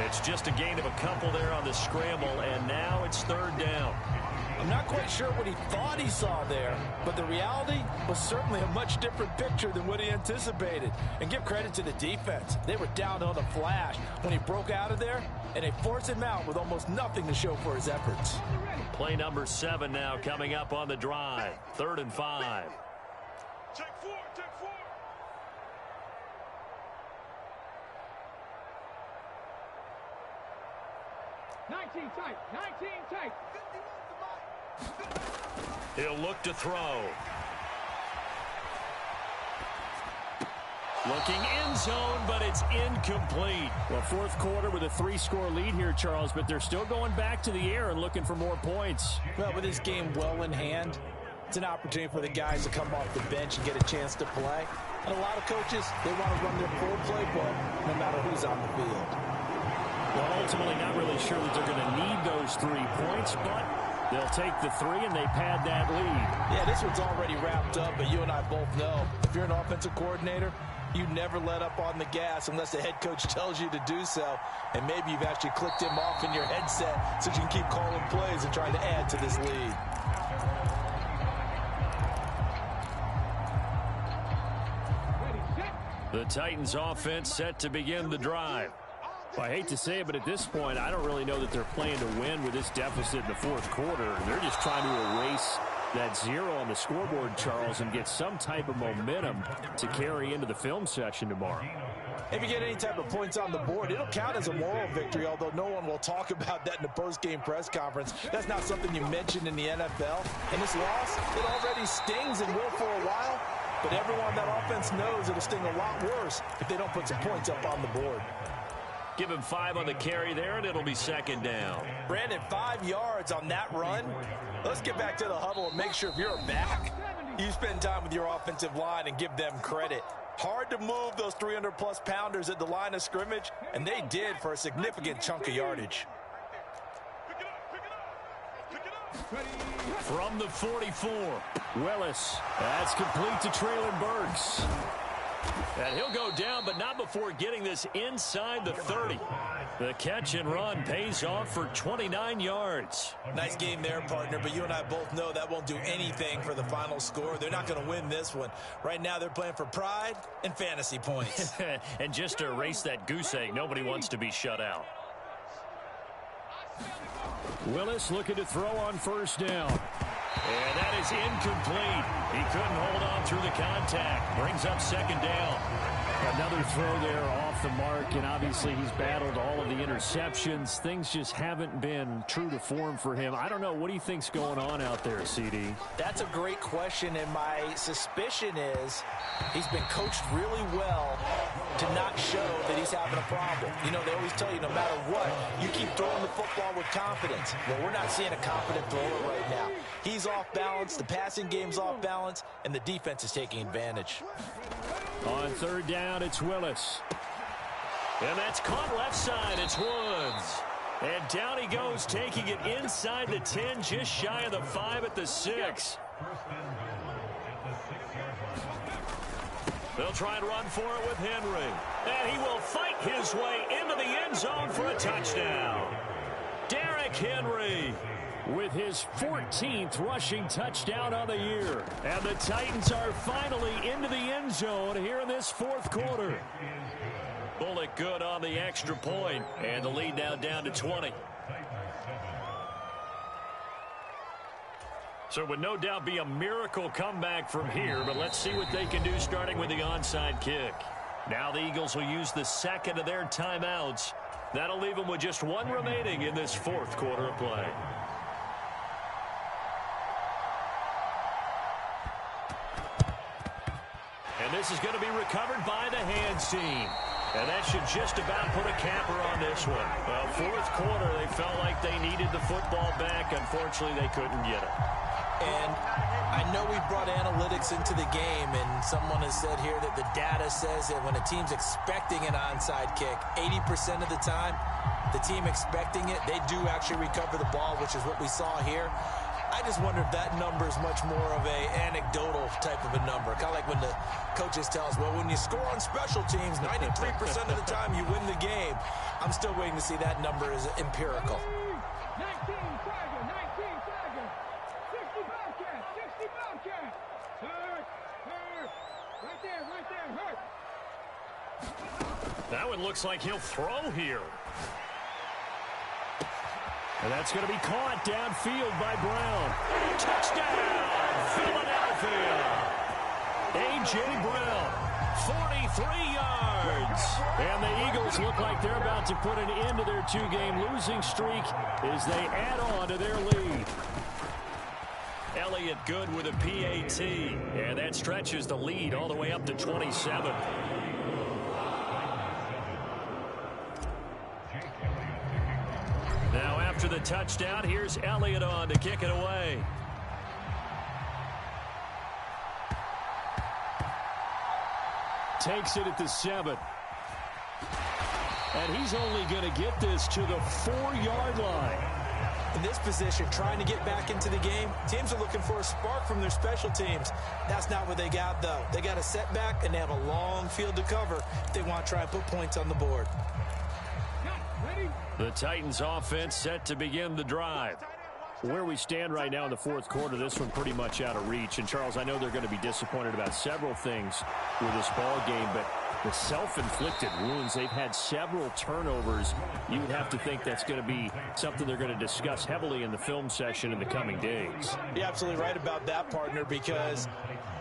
It's just a gain of a couple there on the scramble, and now it's 3rd down. I'm not quite sure what he thought he saw there, but the reality was certainly a much different picture than what he anticipated. And give credit to the defense. They were down on a flash when he broke out of there, and they forced him out with almost nothing to show for his efforts. Play number 7 now coming up on the drive. 3rd and 5. Take 4, take 4. Tight, 19 tight. He'll look to throw. Looking end zone, but it's incomplete. Well, fourth quarter with a 3-score lead here, Charles, but they're still going back to the air and looking for more points. Well, with this game well in hand, it's an opportunity for the guys to come off the bench and get a chance to play. And a lot of coaches, they want to run their full playbook no matter who's on the field. Well, ultimately not really sure that they're going to need those 3 points, but they'll take the 3 and they pad that lead. Yeah, this one's already wrapped up, but you and I both know if you're an offensive coordinator, you never let up on the gas unless the head coach tells you to do so. And maybe you've actually clicked him off in your headset so you can keep calling plays and trying to add to this lead. The Titans offense set to begin the drive. Well, I hate to say it, but at this point, I don't really know that they're playing to win with this deficit in the fourth quarter. They're just trying to erase that 0 on the scoreboard, Charles, and get some type of momentum to carry into the film session tomorrow. If you get any type of points on the board, it'll count as a moral victory, although no one will talk about that in the post-game press conference. That's not something you mentioned in the NFL. And this loss, it already stings and will for a while, but everyone on that offense knows it'll sting a lot worse if they don't put some points up on the board. Give him 5 on the carry there, and it'll be 2nd down. Brandon, 5 yards on that run. Let's get back to the huddle and make sure if you're back, you spend time with your offensive line and give them credit. Hard to move those 300-plus pounders at the line of scrimmage, and they did for a significant chunk of yardage. From the 44, Willis. That's complete to Treylon Burks. And he'll go down, but not before getting this inside the 30. The catch and run pays off for 29 yards. Nice game there, partner, but you and I both know that won't do anything for the final score. They're not going to win this one. Right now, they're playing for pride and fantasy points. And just to erase that goose egg, nobody wants to be shut out. Willis looking to throw on 1st down. And that is incomplete. He couldn't hold on through the contact. Brings up 2nd down. Another throw there off the mark, and obviously he's battled all of the interceptions. Things just haven't been true to form for him. I don't know. What do you think's going on out there, CD? That's a great question, and my suspicion is he's been coached really well to not show that he's having a problem. You know, they always tell you no matter what, you keep throwing the football with confidence. Well, we're not seeing a confident thrower right now. He's off balance, the passing game's off balance, and the defense is taking advantage. On 3rd down, it's Willis. And that's caught left side. It's Woods. And down he goes, taking it inside the 10, just shy of the 5 at the 6. They'll try and run for it with Henry. And he will fight his way into the end zone for a touchdown. Derrick Henry with his 14th rushing touchdown on the year. And the Titans are finally into the end zone here in this fourth quarter. Bullock good on the extra point, and the lead now down to 20. So it would no doubt be a miracle comeback from here, but let's see what they can do starting with the onside kick. Now the Eagles will use the second of their timeouts. That'll leave them with just one remaining in this fourth quarter of play. And this is going to be recovered by the hands team. And that should just about put a capper on this one. Well, fourth quarter, they felt like they needed the football back. Unfortunately, they couldn't get it. And I know we brought analytics into the game, and someone has said here that the data says that when a team's expecting an onside kick, 80% of the time, the team expecting it, they do actually recover the ball, which is what we saw here. I just wonder if that number is much more of a anecdotal type of a number. Kind of like when the coaches tell us, well, when you score on special teams, 93% of the time you win the game. I'm still waiting to see that number is empirical. 19 Tiger, 19 Tiger. 60 Bobcat, 60 Bobcat. Hurt. Right there, hurt. That one looks like he'll throw here. And that's going to be caught downfield by Brown. Touchdown, Philadelphia. A.J. Brown, 43 yards. And the Eagles look like they're about to put an end to their two-game losing streak as they add on to their lead. Elliott good with a PAT. And that stretches the lead all the way up to 27. Now after the touchdown, here's Elliott on to kick it away. Takes it at the 7. And he's only going to get this to the 4-yard line. In this position, trying to get back into the game, teams are looking for a spark from their special teams. That's not what they got, though. They got a setback, and they have a long field to cover if they want to try and put points on the board. The Titans offense set to begin the drive. Where we stand right now in the fourth quarter, this one pretty much out of reach. And, Charles, I know they're going to be disappointed about several things with this ball game, but the self-inflicted wounds, they've had several turnovers. You would have to think that's going to be something they're going to discuss heavily in the film session in the coming days. You're absolutely right about that, partner, because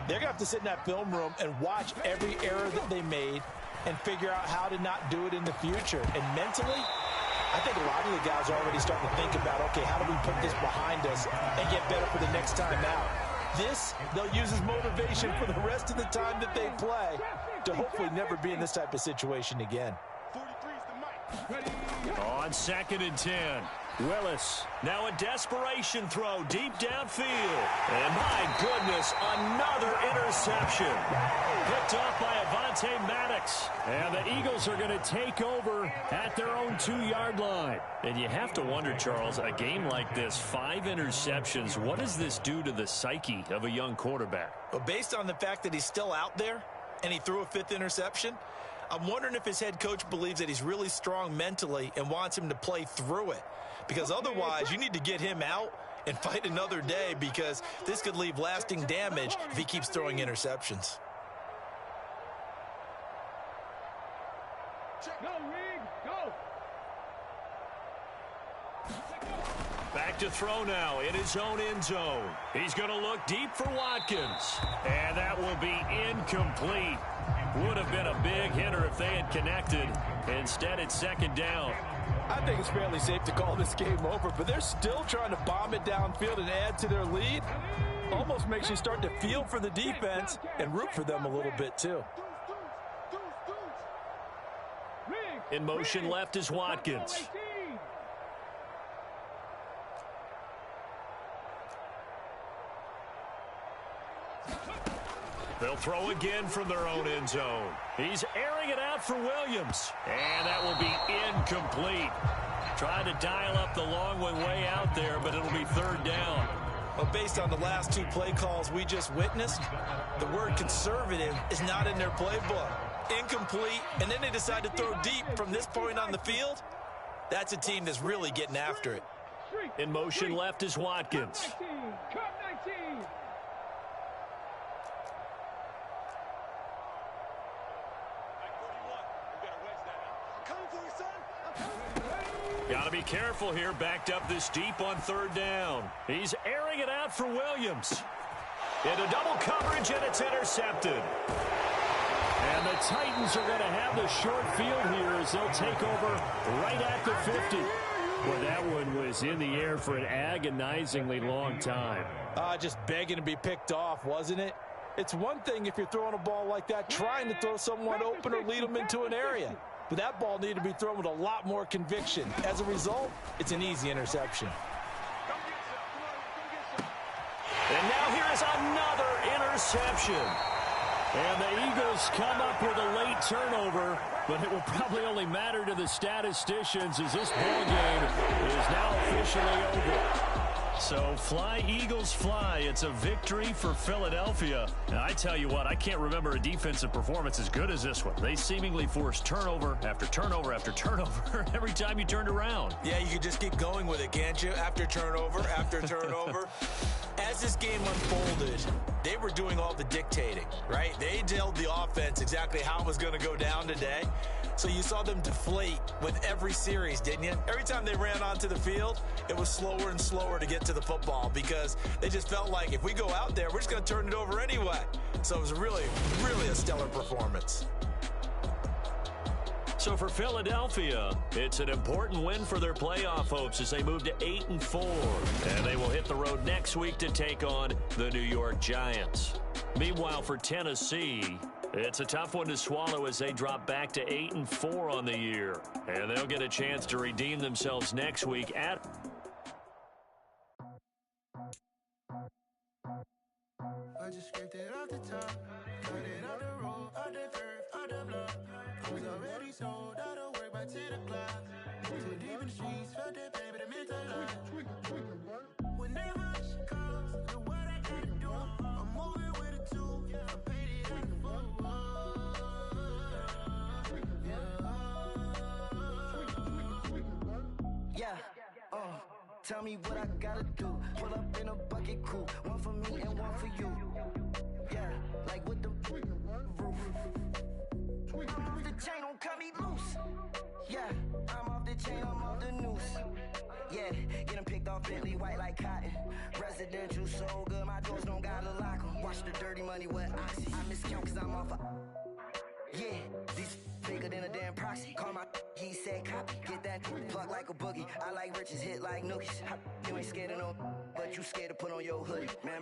they're going to have to sit in that film room and watch every error that they made and figure out how to not do it in the future. And mentally, I think a lot of the guys are already starting to think about, okay, how do we put this behind us and get better for the next time out? This, they'll use as motivation for the rest of the time that they play to hopefully never be in this type of situation again. On 2nd and 10, Willis. Now a desperation throw deep downfield. And my goodness, another interception. Picked off by Avonte Maddox. And the Eagles are going to take over at their own 2-yard line. And you have to wonder, Charles, a game like this, 5 interceptions, what does this do to the psyche of a young quarterback? Well, based on the fact that he's still out there and he threw a 5th interception, I'm wondering if his head coach believes that he's really strong mentally and wants him to play through it. Because otherwise, you need to get him out and fight another day, because this could leave lasting damage if he keeps throwing interceptions. Go, Reed, go. Back to throw now in his own end zone. He's going to look deep for Watkins. And that will be incomplete. Would have been a big hitter if they had connected. Instead, it's 2nd down. I think it's fairly safe to call this game over, but they're still trying to bomb it downfield and add to their lead. Almost makes you start to feel for the defense and root for them a little bit, too. In motion left is Watkins. They'll throw again from their own end zone. He's airing it out for Williams. And that will be incomplete. Trying to dial up the long one way out there, but it'll be 3rd down. Well, based on the last 2 play calls we just witnessed, the word conservative is not in their playbook. Incomplete, and then they decide to throw deep from this point on the field. That's a team that's really getting after it. In motion left is Watkins. Got to be careful here, backed up this deep on 3rd down. He's airing it out for Williams. Into double coverage, and it's intercepted. And the Titans are going to have the short field here as they'll take over right at the 50. Well, that one was in the air for an agonizingly long time. Just begging to be picked off, wasn't it? It's one thing if you're throwing a ball like that, trying to throw someone open or lead them into an area. But that ball needed to be thrown with a lot more conviction. As a result, it's an easy interception. And now here is another interception. And the Eagles come up with a late turnover, but it will probably only matter to the statisticians as this ball game is now officially over. So fly, Eagles, fly. It's a victory for Philadelphia. And I tell you what, I can't remember a defensive performance as good as this one. They seemingly forced turnover after turnover after turnover every time you turned around. Yeah, you could just keep going with it, can't you? After turnover, after turnover. As this game unfolded, they were doing all the dictating, right? They told the offense exactly how it was going to go down today. So you saw them deflate with every series, didn't you? Every time they ran onto the field, it was slower and slower to get to the football because they just felt like if we go out there, we're just going to turn it over anyway. So it was really, really a stellar performance. So for Philadelphia, it's an important win for their playoff hopes as they move to 8-4. And they will hit the road next week to take on the New York Giants. Meanwhile, for Tennessee, it's a tough one to swallow as they drop back to 8-4 on the year. And they'll get a chance to redeem themselves next week at... I just scraped it off the top, cut it off the road, off the curve, off the block. I was already sold, I don't work by 10 o'clock. Too deep in the streets, felt that baby, the mental lie. Whenever she calls, the what I gotta do, I'm moving with a two, I paid it at the foot. Yeah, tell me what I gotta do. Pull up in a bucket crew, one for me and one for you. Yeah, like with the roof. I'm off the chain, don't cut me loose. Yeah, I'm off the chain, I'm off the noose. Yeah, get them picked off Bentley, white like cotton. Residential so good, my doors don't gotta lock 'em. Watch the dirty money with oxy. I miscount cause I'm off a... Yeah, these bigger than a damn proxy. Call my he said copy. Get that plug like a boogie. I like riches, hit like nookies. You ain't scared of no, but you scared to put on your hoodie. Man,